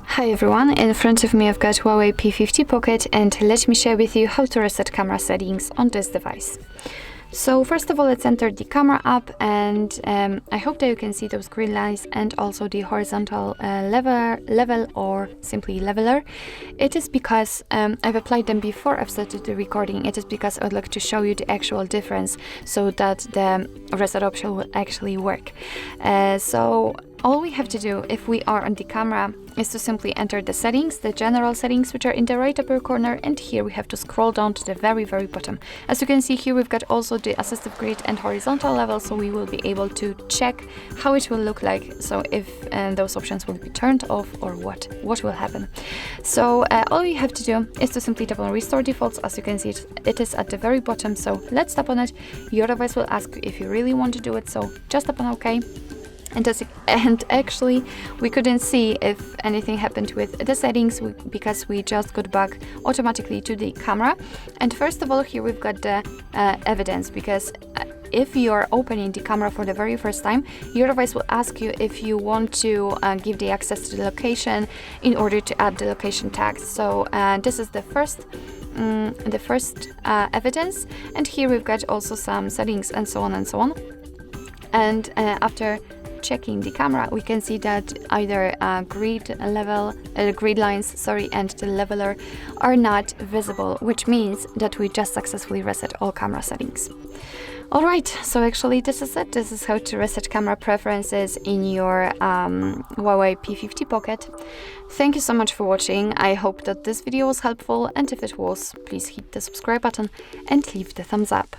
Hi everyone, in front of me I've got HUAWEI P50 Pocket, and let me share with you how to reset camera settings on this device. So first of all, let's enter the camera app, and I hope that you can see those green lines and also the horizontal level or simply leveler. It is because I've applied them before I've started the recording. It is because I would like to show you the actual difference so that the reset option will actually work. So all we have to do if we are on the camera is to simply enter the settings, the general settings, which are in the right upper corner, and here we have to scroll down to the very bottom. As you can see here, we've got also the assistive grid and horizontal level, so we will be able to check how it will look like, so if those options will be turned off or what will happen. So all you have to do is to simply tap on restore defaults. As you can see, it is at the very bottom, so let's tap on it. Your device will ask you if you really want to do it, so just tap on OK. And actually we couldn't see if anything happened with the settings because we just got back automatically to the camera. And first of all, here we've got the evidence, because if you're opening the camera for the very first time, your device will ask you if you want to give the access to the location in order to add the location tags. So this is the first evidence, and here we've got also some settings and so on and so on. And after checking the camera, we can see that either grid lines, and the leveler are not visible, which means that we just successfully reset all camera settings. Alright, so actually this is it. This is how to reset camera preferences in your HUAWEI P50 Pocket. Thank you so much for watching. I hope that this video was helpful, and if it was, please hit the subscribe button and leave the thumbs up.